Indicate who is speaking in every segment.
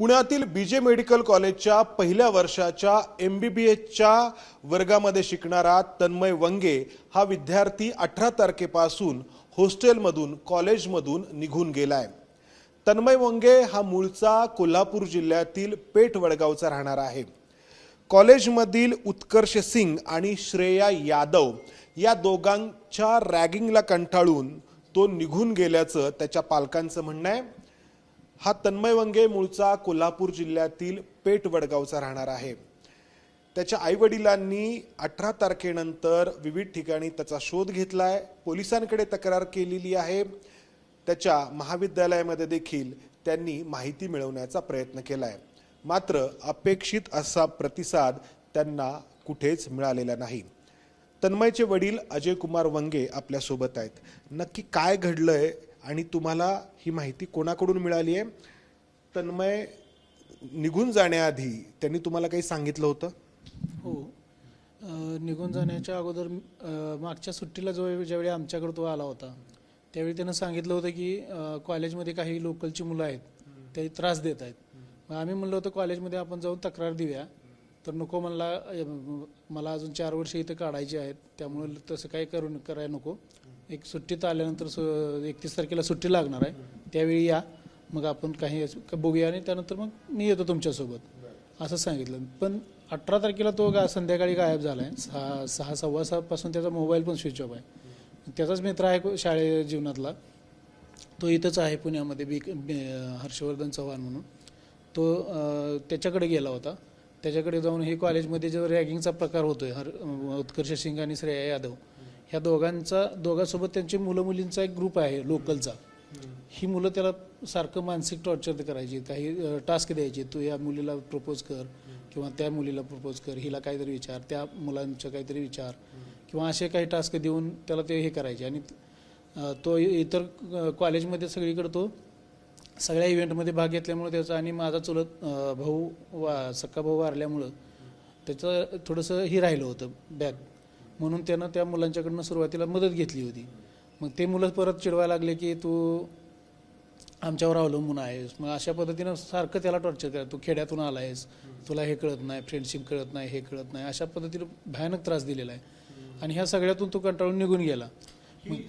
Speaker 1: पुण्यातील बीजे मेडिकल कॉलेजच्या पहिल्या वर्षाच्या MBBSच्या वर्गामध्ये शिकणारा तन्मय वंगे हा विद्यार्थी 18 तारखेपासून हॉस्टेलमधून कॉलेजमधून निघून गेलाय। तन्मय वंगे हा मूळचा कोल्हापूर जिल्ह्यातील पेठ वडगावचा राहणार आहे। कॉलेजमधील उत्कर्ष सिंग आणि श्रेया यादव या दोघांच्या रॅगिंगला कंटाळून तो निघून गेल्याचं त्याच्या पालकांचं म्हणणं आहे। हा तन्मय वंगे मूळचा कोल्हापूर जिल्ह्यातील पेठ वडगावचा राहणार आहे। त्याच्या आईवडिलांनी 18 तारखेनंतर विविध ठिकाणी त्याचा शोध घेतलाय, पोलिसांकडे तक्रार केलेली आहे। त्याच्या महाविद्यालयामध्ये देखील त्यांनी माहिती मिळवण्याचा प्रयत्न केलाय, मात्र अपेक्षित असा प्रतिसाद त्यांना कुठेच मिळालेला नाही। तन्मयचे वडील अजय कुमार वंगे आपल्या सोबत आहेत। नक्की काय घडलंय आणि तुम्हाला ही माहिती कोणाकडून मिळाली आहे? तन्मय निघून जाण्याआधी त्यांनी तुम्हाला काही सांगितलं होतं?
Speaker 2: हो, निघून जाण्याच्या अगोदर मागच्या सुट्टीला ज्यावेळी आमच्याकडे तो आला होता त्यावेळी त्यानं सांगितलं होतं की कॉलेजमध्ये काही लोकलची मुलं आहेत, ते त्रास देत आहेत। मग आम्ही म्हणलं होतं कॉलेजमध्ये आपण जाऊन तक्रार देऊया, तर नको म्हणला, मला अजून 4 वर्ष इथे काढायची आहेत, त्यामुळे तसं काही करायला नको। एक सुट्टीत आल्यानंतर 31 तारखेला सुट्टी लागणार आहे, त्यावेळी या, मग आपण काही बघूया आणि त्यानंतर मग मी येतो तुमच्यासोबत असं सांगितलं। पण 18 तारखेला तो संध्याकाळी गायब झाला आहे। 6:15 पासून त्याचा मोबाईल पण स्विच ऑफ आहे। त्याचाच मित्र आहे शाळे जीवनातला, तो इथंच आहे पुण्यामध्ये, हर्षवर्धन चव्हाण म्हणून, तो त्याच्याकडे गेला होता। त्याच्याकडे जाऊन हे कॉलेजमध्ये जो रॅगिंगचा प्रकार होतोय, उत्कर्ष सिंग आणि श्रेया यादव ह्या दोघांसोबत त्यांची मुलं मुलींचा एक ग्रुप आहे लोकलचा। ही मुलं त्याला सारखं मानसिक टॉर्चर करायची, काही टास्क द्यायचे, तू या मुलीला प्रपोज कर किंवा त्या मुलीला प्रपोज कर, हिला काहीतरी विचार, त्या मुलांचं काहीतरी विचार, किंवा असे काही टास्क देऊन त्याला ते हे करायचे। आणि तो इतर कॉलेजमध्ये सगळीकडे तो सगळ्या इव्हेंटमध्ये भाग घेतल्यामुळे त्याचा, आणि माझा चुलत भाऊ सक्का भाऊ वारल्यामुळं त्याचं थोडंसं हे राहिलं होतं बॅग, म्हणून त्यानं त्या मुलांच्याकडनं सुरुवातीला मदत घेतली होती। मग ते मुलं परत चिडवायला लागले की तू आमच्यावर अवलंबून आहेस, मग अशा पद्धतीनं सारखं त्याला टॉर्चर करा, तू खेड्यातून आला आहेस, तुला हे कळत नाही, फ्रेंडशिप कळत नाही, हे कळत नाही, अशा पद्धतीनं भयानक त्रास दिलेला आहे। आणि ह्या सगळ्यातून तो कंटाळून निघून गेला।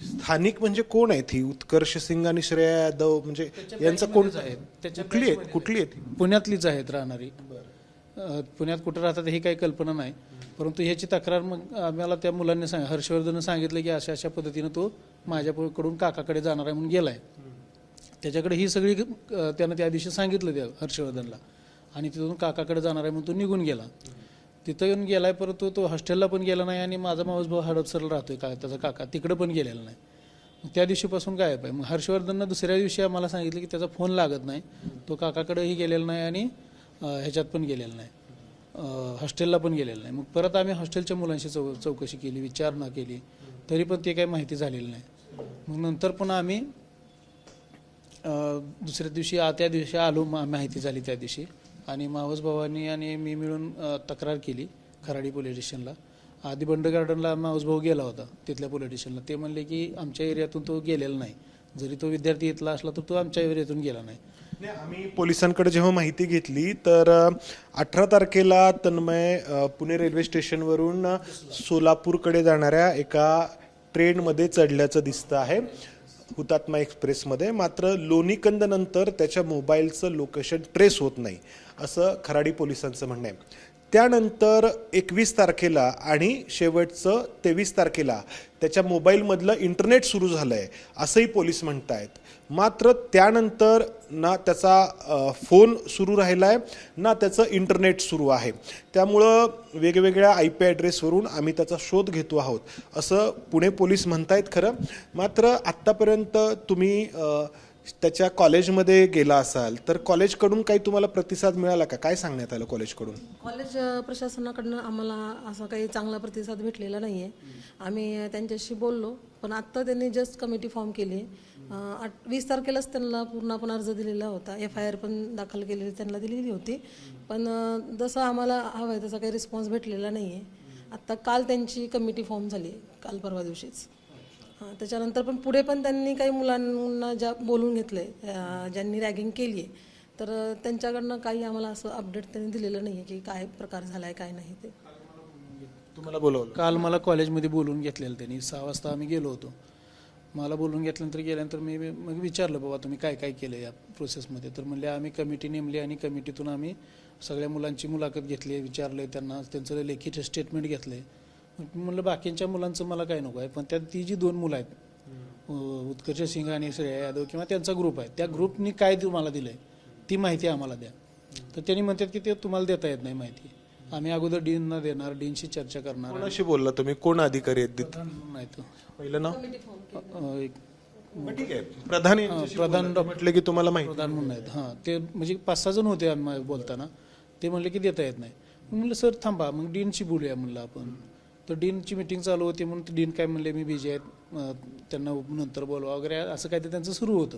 Speaker 1: स्थानिक म्हणजे कोण आहे ती उत्कर्ष सिंग आणि श्रेया यादव, म्हणजे यांचं कोण आहे? कुठली आहे?
Speaker 2: पुण्यातलीच आहेत राहणारी। पुण्यात कुठं राहतात हे काही कल्पना नाही, परंतु ह्याची तक्रार मग आम्हाला त्या मुलांनी हर्षवर्धननं सांगितलं की अशा पद्धतीनं तो माझ्याकडून काकाकडे जाणार आहे म्हणून गेलाय। त्याच्याकडे ही सगळी त्यानं त्या दिवशी सांगितलं त्या हर्षवर्धनला, आणि तिथून काकाकडे जाणार आहे म्हणून तो निघून गेला। तिथं येऊन गेलाय, परंतु तो हॉस्टेलला पण गेला नाही, आणि माझा मावस भाऊ हडपसरला राहतोय त्याचा काका, तिकडे पण गेलेला नाही। त्या दिवशीपासून गायब आहे। मग हर्षवर्धननं दुसऱ्या दिवशी आम्हाला सांगितलं की त्याचा फोन लागत नाही, तो काकाकडेही गेलेला नाही आणि ह्याच्यात पण गेलेला नाही, हॉस्टेलला पण गेलेलं नाही। मग परत आम्ही हॉस्टेलच्या मुलांशी चौकशी केली, विचारणा केली, तरी पण ते काही माहिती झालेली नाही। मग नंतर पण आम्ही दुसऱ्या दिवशी त्या दिवशी आलो, माहिती झाली त्या दिवशी, आणि मावस भावांनी आणि मी मिळून तक्रार केली खराडी पोलीस स्टेशनला। आधी बंड गार्डनला मावस भाऊ गेला होता तिथल्या पोलीस स्टेशनला, ते म्हणले की आमच्या एरियातून तो गेलेला नाही, जरी तो विद्यार्थी इथला असला तर तो आमच्या एरियातून गेला नाही।
Speaker 1: आम्ही पोलिसांकडे जेव्हा माहिती घेतली तर 18 तारखेला तन्मय पुणे रेल्वे स्टेशनवरून सोलापूरकडे जाणाऱ्या एका ट्रेनमध्ये चढल्याचं दिसतं आहे, हुतात्मा एक्सप्रेसमध्ये। मात्र लोणीकंद नंतर त्याच्या मोबाईलचं लोकेशन ट्रेस होत नाही, असं खराडी पोलिसांचं म्हणणं आहे। त्यानंतर 21 तारखेला आणि शेवटचं 23 तारखेला त्याच्या मोबाईलमधलं इंटरनेट सुरू झालं आहे, असंही पोलीस म्हणत आहेत। मात्र त्यानंतर ना त्याचा फोन सुरू राहिला आहे, ना त्याचं इंटरनेट सुरू आहे। त्यामुळं वेगवेगळ्या IP ॲड्रेसवरून आम्ही त्याचा शोध घेतो आहोत, असं पुणे पोलीस म्हणतायत। खरं मात्र आत्तापर्यंत तुम्ही त्याच्या कॉलेजमध्ये गेला असाल तर कॉलेजकडून काही तुम्हाला प्रतिसाद मिळाला का? काय सांगण्यात आलं कॉलेजकडून?
Speaker 3: कॉलेज प्रशासनाकडनं आम्हाला असा काही चांगला प्रतिसाद भेटलेला नाही आहे। आम्ही त्यांच्याशी बोललो, पण आत्ता त्यांनी जस्ट कमिटी फॉर्म केली। 20 तारखेलाच त्यांना पूर्ण आपण अर्ज दिलेला होता, FIR पण दाखल केलेली त्यांना दिलेली होती, पण जसं आम्हाला हवं आहे तसा काही रिस्पॉन्स भेटलेला नाही आहे। आत्ता काल त्यांची कमिटी फॉर्म झाली, काल परवा दिवशीच। त्याच्यानंतर पण पुढे पण त्यांनी काही मुलांना बोलून घेतले, ज्यांनी रॅगिंग केली आहे तर त्यांच्याकडनं काही आम्हाला असं अपडेट त्यांनी दिलेलं नाही आहे की काय प्रकार झाला आहे काय नाही ते.
Speaker 1: तुम्हाला बोलवलं?
Speaker 2: काल मला कॉलेजमध्ये बोलवून घेतलेलं त्यांनी 6 वाजता आम्ही गेलो होतो. मला बोलवून गेल्यानंतर मी मग विचारलं बाबा तुम्ही काय काय केलं या प्रोसेसमध्ये. तर म्हणले आम्ही कमिटी नेमली आणि कमिटीतून आम्ही सगळ्या मुलांची मुलाखत घेतली, विचारले त्यांना, त्यांचं लेखी स्टेटमेंट घेतलं. म्हणलं बाकीच्या मुलांचं मला काय नको आहे, पण त्यात ती जी 2 मुलं आहेत उत्कर्ष सिंग आणि श्रेया यादव किंवा त्यांचा ग्रुप आहे, त्या ग्रुपनी काय तुम्हाला दिलं आहे ती माहिती आम्हाला द्या. तर त्यांनी म्हणतात की ते तुम्हाला देता येत नाही माहिती, आम्ही अगोदर डीनना देणार, डीनशी चर्चा करणार.
Speaker 1: कोणाशी बोलला तुम्ही? कोण अधिकारी आहेत तिथे?
Speaker 2: नाही तो
Speaker 1: पहिलं नाव?
Speaker 2: एक
Speaker 1: ठीक आहे, प्रधान यांच्याशी बोलला. ते म्हटले की तुम्हाला माहिती
Speaker 2: प्रधान म्हणून आहेत. हां, ते म्हणजे 5-6 जण होते आम्ही बोलताना. ते म्हणले की देता येत नाही. म्हणलं सर थांबा, मग डीनशी बोलूया म्हणलं आपण. तर डीनची मिटिंग चालू होती म्हणून डीन काय म्हणले मी बिझी आहेत, त्यांना नंतर बोलवा वगैरे असं काय ते त्यांचं सुरू होतं.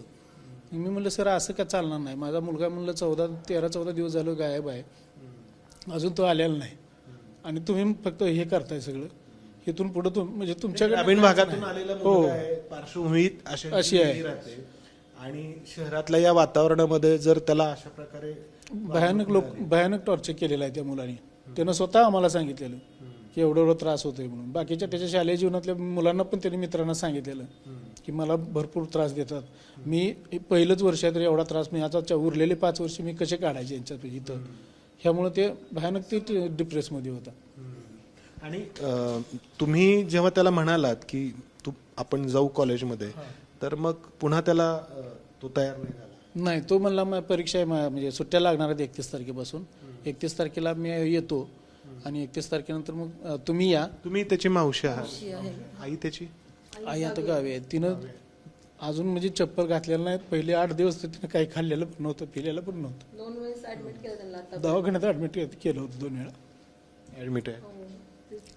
Speaker 2: मी म्हणलं सर असं काय चालणार नाही, माझा मुलगा म्हणलं 13-14 दिवस झालं गायब आहे, अजून तो आलेला नाही आणि तुम्ही फक्त हे करताय सगळं. इथून पुढे म्हणजे तुमच्याकडे
Speaker 1: ग्रामीण भागातून आलेला मुलगा आहे, पार्श्वभूमीत
Speaker 2: अशी आहे.
Speaker 1: राहते आणि शहरातल्या या वातावरणामध्ये जर त्याला अशा प्रकारे
Speaker 2: भयानक टॉर्चर केलेलं आहे त्या मुलांनी. त्यानं स्वतः आम्हाला सांगितलेलं की एवढं त्रास होतोय म्हणून. बाकीच्या त्याच्या शालेय जीवनातल्या मुलांना पण त्यांनी मित्रांना सांगितलेलं की मला भरपूर त्रास देतात, मी पहिलंच वर्ष आहे तर एवढा त्रास मी आता उरलेले 5 वर्ष मी कसे काढायचे यांच्यात इथं. ह्यामुळे ते भयानक ते डिप्रेसमध्ये होता.
Speaker 1: आणि तुम्ही जेव्हा त्याला म्हणालात की आपण जाऊ कॉलेजमध्ये, तर मग पुन्हा त्याला तो तयार नाही झाला?
Speaker 2: नाही, तो म्हणला परीक्षा आहे म्हणजे सुट्ट्या लागणार आहेत 31 तारखेपासून. 31 तारखेला मी येतो आणि 31 तारखेनंतर मग तुम्ही या.
Speaker 1: तुम्ही त्याची मावशी आहात?
Speaker 3: अशी आहे.
Speaker 1: आई त्याची?
Speaker 2: आई आता गावी आहे. तिनं अजून म्हणजे चप्पल घातलेलं नाही. पहिले 8 दिवस तर तिनं काही खाल्लेलं पण नव्हतं, पिलेलं पण नव्हतं.
Speaker 3: 2 वेळेस ऍडमिट केलं त्यांना आता.
Speaker 2: दवाखान्यात ऍडमिट केलं होतं 2 वेळा.
Speaker 1: ऍडमिट आहे?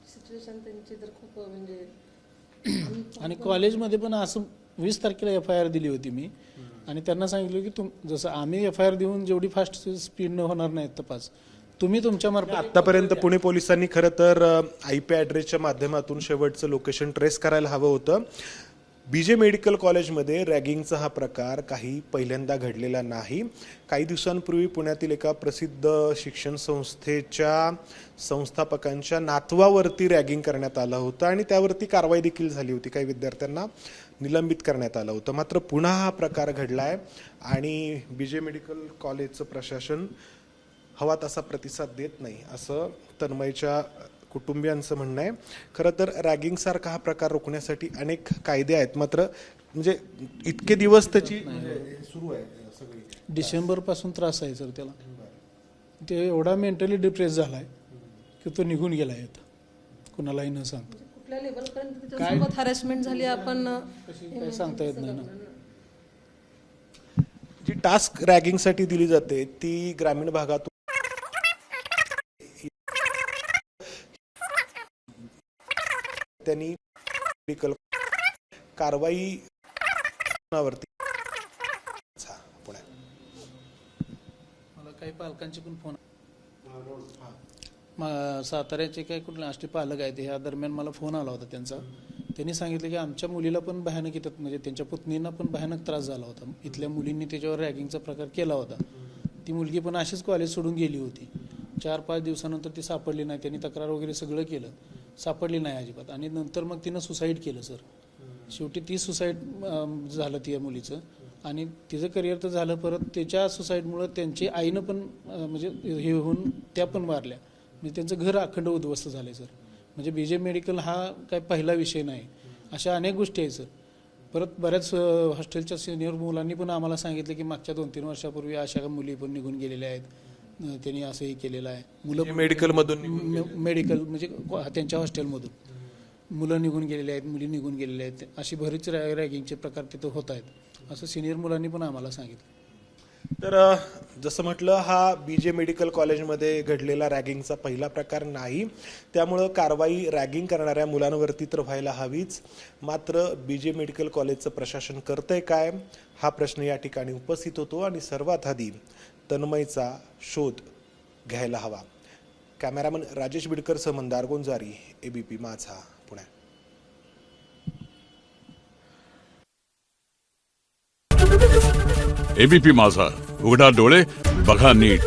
Speaker 3: सिच्युएशन त्यांची तर खूप म्हणजे
Speaker 2: आणि कॉलेजमध्ये पण असं 20 तारखेला FIR दिली होती मी आणि त्यांना सांगितलं की जसं आम्ही FIR देऊन जेवढी फास्ट स्पीडनं होणार नाही तपास, तुम्ही तुमच्या मार्फत.
Speaker 1: आतापर्यंत पुणे पोलिसांनी खरं तर IP ॲड्रेसच्या माध्यमातून शेवटचं लोकेशन ट्रेस करायला हवं होतं. BJ मेडिकल कॉलेजमध्ये रॅगिंगचा हा प्रकार काही पहिल्यांदा घडलेला नाही. काही दिवसांपूर्वी पुण्यातील एका प्रसिद्ध शिक्षण संस्थेच्या संस्थापकांच्या नातवावरती रॅगिंग करण्यात आलं होतं आणि त्यावरती कारवाई देखील झाली होती. काही विद्यार्थ्यांना निलंबित करण्यात आलं होतं. मात्र पुन्हा हा प्रकार घडला आहे आणि BJ मेडिकल कॉलेजचं प्रशासन हवा तसा प्रतिसाद देत नाही असं तन्मयच्या कुटुंबियांचं म्हणणं आहे. खरं तर रॅगिंगसारखा हा प्रकार रोखण्यासाठी अनेक कायदे आहेत, मात्र म्हणजे इतके दिवस त्याची सुरू आहे सगळी.
Speaker 2: डिसेंबरपासून त्रास आहे सर त्याला. ते एवढा मेंटली डिप्रेस झालाय की तो निघून गेलाय आता, कुणालाही न सांगता.
Speaker 3: कुठल्या लेवलपर्यंत त्याच्यासोबत हॅरेसमेंट झाली आपण
Speaker 2: काय सांगता येत नाही ना.
Speaker 1: जी टास्क रॅगिंगसाठी दिली जाते ती ग्रामीण भागातून त्यांनी मेडिकल कारवाई वरती पुण्यात.
Speaker 2: मला काही पालकांचे पण फोन, साताऱ्याचे काही कुठले अष्टे पालक आहेत, ह्या दरम्यान मला फोन आला होता त्यांचा. त्यांनी सांगितलं की आमच्या मुलीला पण भयानक इथं म्हणजे त्यांच्या पुतणींना पण भयानक त्रास झाला होता. इथल्या मुलींनी त्याच्यावर रॅगिंगचा प्रकार केला होता. ती मुलगी पण अशीच कॉलेज सोडून गेली होती. 4-5 दिवसानंतर ती सापडली नाही. त्यांनी तक्रार वगैरे सगळं केलं, सापडली नाही अजिबात. आणि नंतर मग तिनं सुसाईड केलं सर. शेवटी ती सुसाईड झालं त्या मुलीचं आणि तिचं करिअर तर झालं, परत त्याच्या सुसाईडमुळं त्यांची आईनं पण म्हणजे हे होऊन त्या पण वारल्या. म्हणजे त्यांचं घर अखंड उद्ध्वस्त झालं सर. म्हणजे BJ मेडिकल हा काय पहिला विषय नाही, अशा अनेक गोष्टी आहेत सर. परत बऱ्याच हॉस्टेलच्या सिनियर मुलांनी पण आम्हाला सांगितलं की मागच्या 2-3 वर्षापूर्वी अशा मुली पण निघून गेलेल्या आहेत, त्यांनी असंही केलेलं आहे. मुलं
Speaker 1: मेडिकलमधून
Speaker 2: मेडिकल म्हणजे त्यांच्या हॉस्टेलमधून मुलं निघून गेलेले आहेत, मुली निघून गेलेल्या आहेत. अशी बरीच रॅगिंगचे प्रकार तिथं होत आहेत असं सिनियर मुलांनी पण आम्हाला सांगितलं.
Speaker 1: तर जसं म्हटलं, हा BJ मेडिकल कॉलेजमध्ये घडलेला रॅगिंगचा पहिला प्रकार नाही. त्यामुळं कारवाई रॅगिंग करणाऱ्या मुलांवरती तर व्हायला हवीच. मात्र BJ मेडिकल कॉलेजचं प्रशासन करतंय काय, हा प्रश्न या ठिकाणी उपस्थित होतो आणि सर्वात आधी तन्मयचा शोध घ्यायला हवा. कॅमेरामन राजेश बिडकरसह मंदार गोंजारी, ABP माझा, पुणे.
Speaker 4: एबीपी माझा, उघडा डोळे बघा नीट.